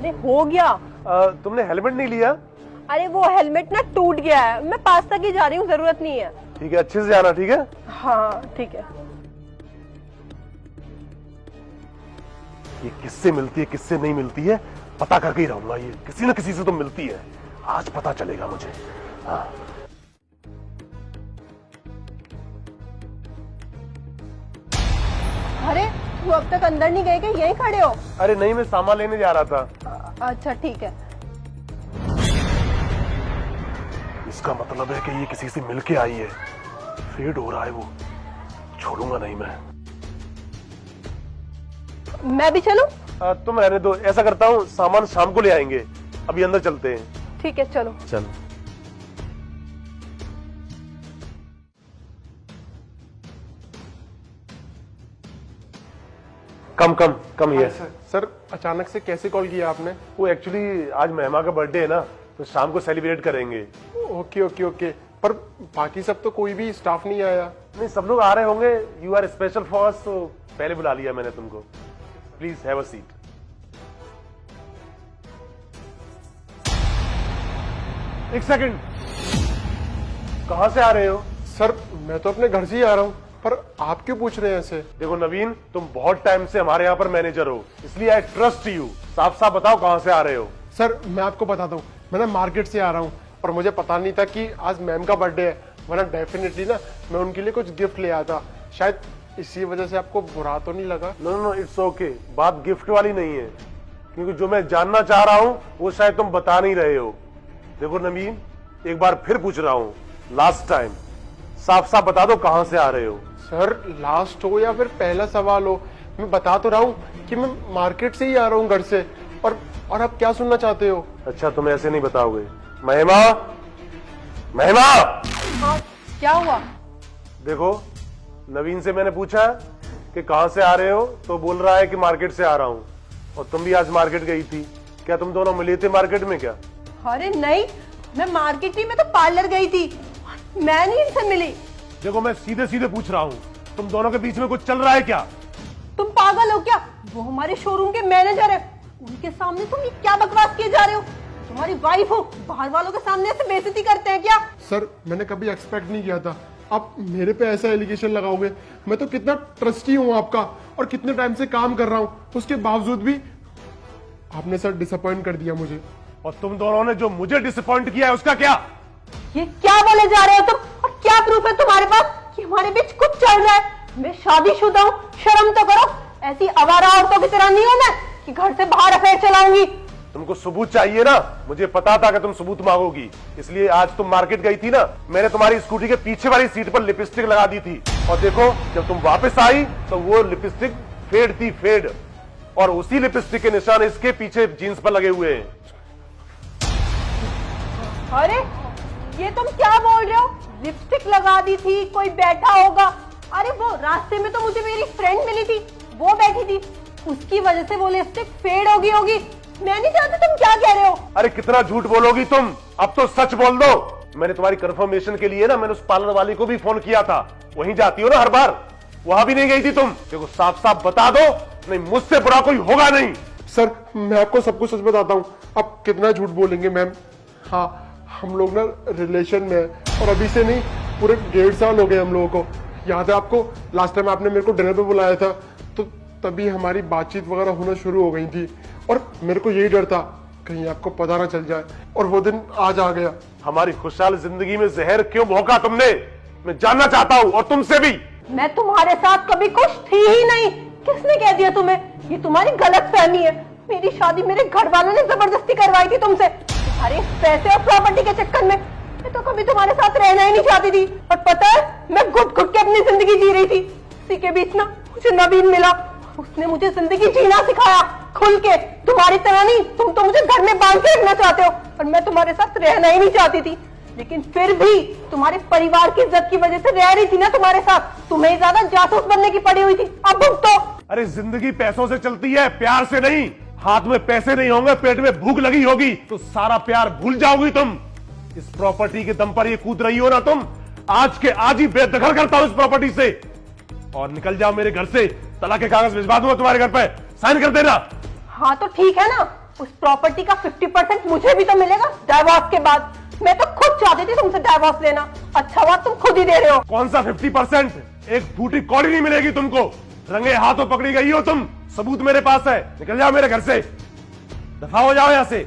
अरे हो गया। तुमने हेलमेट नहीं लिया? अरे वो हेलमेट ना टूट गया है, मैं पास तक ही जा रही हूँ, जरूरत नहीं है। ठीक है, अच्छे से जाना, ठीक है? हाँ ठीक है। ये किससे मिलती है किससे नहीं मिलती है पता करके ही रहूंगा। ये किसी न किसी से तो मिलती है, आज पता चलेगा मुझे। हाँ। अरे वो अब तक अंदर नहीं गए, क्या यहीं खड़े हो? अरे नहीं, मैं सामान लेने जा रहा था। अच्छा ठीक है। इसका मतलब है कि ये किसी से मिलके आई है, फेड हो रहा है वो, छोड़ूंगा नहीं मैं भी चलूं? तुम रहने दो, ऐसा करता हूँ सामान शाम को ले आएंगे, अभी अंदर चलते हैं। ठीक है चलो। चलो। कम कम कम ये। सर अचानक से कैसे कॉल किया आपने? वो एक्चुअली आज महिमा का बर्थडे है ना, तो शाम को सेलिब्रेट करेंगे। ओके ओके ओके, पर बाकी सब तो कोई भी स्टाफ नहीं आया। नहीं, सब लोग आ रहे होंगे। You are special for us, तो पहले बुला लिया मैंने तुमको। Please have a seat. एक सेकंड, कहां से आ रहे हो? सर मैं तो अपने घर से ही आ रहा हूँ, पर आप क्यों पूछ रहे हैं ऐसे? देखो नवीन, तुम बहुत टाइम से हमारे यहाँ पर मैनेजर हो, इसलिए आई ट्रस्ट यू। साफ साफ बताओ कहां से आ रहे हो? सर मैं आपको बताता हूँ, मैं ना मार्केट से आ रहा हूँ, और मुझे पता नहीं था कि आज मैम का बर्थडे है, वरना डेफिनेटली ना मैं उनके लिए कुछ गिफ्ट ले आया था। शायद इसी वजह से आपको बुरा तो नहीं लगा? No no, it's okay. बात गिफ्ट वाली नहीं है, क्योंकि जो मैं जानना चाह रहा हूँ वो शायद तुम बता नहीं रहे हो। देखो नवीन, एक बार फिर पूछ रहा हूँ, लास्ट टाइम, साफ साफ बता दो कहां से आ रहे हो? सर लास्ट हो या फिर पहला सवाल हो, मैं बता तो रहा हूँ कि मैं मार्केट से ही आ रहा हूँ, घर से। और आप क्या सुनना चाहते हो? अच्छा, तुम ऐसे नहीं बताओगे। महिमा, महिमा! हाँ क्या हुआ? देखो, नवीन से मैंने पूछा कि कहां से आ रहे हो, तो बोल रहा है कि मार्केट से आ रहा हूं। और तुम भी आज मार्केट गई थी, क्या तुम दोनों मिले थे मार्केट में क्या? अरे नहीं, मैं मार्केट नहीं, मैं तो पार्लर गई थी, मैं नहीं इनसे मिली। देखो, मैं सीधे सीधे पूछ रहा हूं, तुम दोनों के बीच में कुछ चल रहा है क्या? तुम पागल हो क्या? वो हमारे शोरूम के मैनेजर है, उनके सामने तुम ये क्या बकवास किए जा रहे हो? तुम्हारी वाइफ हो, बाहर वालों के सामने ऐसे बेइज्जती करते हैं क्या? सर मैंने कभी एक्सपेक्ट नहीं किया था आप मेरे पे ऐसा एलिगेशन लगाओगे। मैं तो कितना ट्रस्टी हूँ आपका, और कितने टाइम से काम कर रहा हूँ, उसके बावजूद भी आपने सर डिसअपॉइंट कर दिया मुझे। और तुम दोनों ने जो मुझे डिसअपॉइंट किया है उसका क्या? ये क्या बोले जा रहे हो तुम? और क्या प्रूफ है तुम्हारे पास कि हमारे बीच कुछ चल रहा है? मैं शादीशुदा हूँ, शर्म तो करो। ऐसी आवारा औरतों की तरह नहीं हूं मैं कि घर से बाहर अफेयर चलाऊंगी। तुमको सबूत चाहिए ना? मुझे पता था कि तुम सबूत मांगोगी, इसलिए आज तुम मार्केट गई थी ना, मैंने तुम्हारी स्कूटी के पीछे वाली सीट पर लिपस्टिक लगा दी थी। और देखो, जब तुम वापस आई तो वो लिपस्टिक फेड थी, फेड। और उसी लिपस्टिक के निशान इसके पीछे जीन्स पर लगे हुए हैं। अरे ये तुम क्या बोल रहे हो? लिपस्टिक लगा दी थी, कोई बैठा होगा। अरे वो रास्ते में तो मुझे मेरी फ्रेंड मिली थी, वो बैठी थी, उसकी वजह से वो लिपस्टिक फेड होगी। मैं नहीं जानती तुम क्या कह रहे हो। अरे कितना झूठ बोलोगी तुम, अब तो सच बोल दो। मैंने तुम्हारी कंफर्मेशन के लिए ना, मैंने उस पार्लर वाले को भी फोन किया था, वहीं जाती हो ना हर बार, वहां भी नहीं गई थी तुम। देखो साफ साफ बता दो, नहीं मुझसे बुरा कोई होगा नहीं। सर मैं आपको सब कुछ सच बताता हूँ, आप कितना झूठ बोलेंगे मैम। हाँ हम लोग ना रिलेशन में है, और अभी से नहीं, पूरे 1.5 साल हो गए हम लोगों को। याद है आपको, लास्ट टाइम आपने मेरे को डिनर पे बुलाया था, तो तभी हमारी बातचीत वगैरह होना शुरू हो गई थी, और मेरे को यही डर था कहीं आपको पता ना चल जाए, और वो दिन आज आ गया। हमारी खुशहाल जिंदगी में जहर क्यों भोंका तुमने, मैं जानना चाहता हूँ, और तुमसे भी। मैं तुम्हारे साथ कभी खुश थी ही नहीं। किसने कह दिया तुम्हें? ये तुम्हारी गलत फहमी है। मेरी शादी मेरे घर वालों ने जबरदस्ती करवाई थी तुमसे। तुम्हारे पैसे और प्रॉपर्टी के चक्कर में मैं तो कभी तुम्हारे साथ रहना ही नहीं चाहती थी। और पता है, मैं घुट घुट के अपनी जिंदगी जी रही थी। इसी के बीच ना मुझे नवीन मिला, उसने मुझे जिंदगी जीना सिखाया खुल के। तुम्हारी तरह नहीं, तुम तो मुझे घर में बांध के रखना चाहते हो, और मैं तुम्हारे साथ रहना ही नहीं चाहती थी। लेकिन फिर भी तुम्हारे परिवार की इज्जत की वजह से रह रही थी ना तुम्हारे साथ। तुम्हें ज्यादा जासूस बनने की पड़ी हुई थी। अब भुगतो। अरे जिंदगी पैसों से चलती है, प्यार से नहीं। हाथ में पैसे नहीं होंगे, पेट में भूख लगी होगी, तो सारा प्यार भूल जाओगी तुम। इस प्रॉपर्टी के दम पर ये कूद रही हो ना तुम, आज के आज ही बेदखल करता हूं इस प्रॉपर्टी से, और निकल जाओ मेरे घर से। तलाक के कागज भिजवा दूंगा तुम्हारे घर पे, साइन कर देना। हाँ तो ठीक है ना, उस प्रॉपर्टी का 50% मुझे भी तो मिलेगा डाइवोर्स के बाद। मैं तो खुद चाहती थी तुमसे डाइवोर्स लेना, अच्छा हुआ तुम खुद ही दे रहे हो। कौन सा 50%? एक फूटी कौड़ी नहीं मिलेगी तुमको। रंगे हाथों पकड़ी गई हो तुम। सबूत मेरे पास है, निकल जाओ मेरे घर से, दफा हो जाओ यहां से।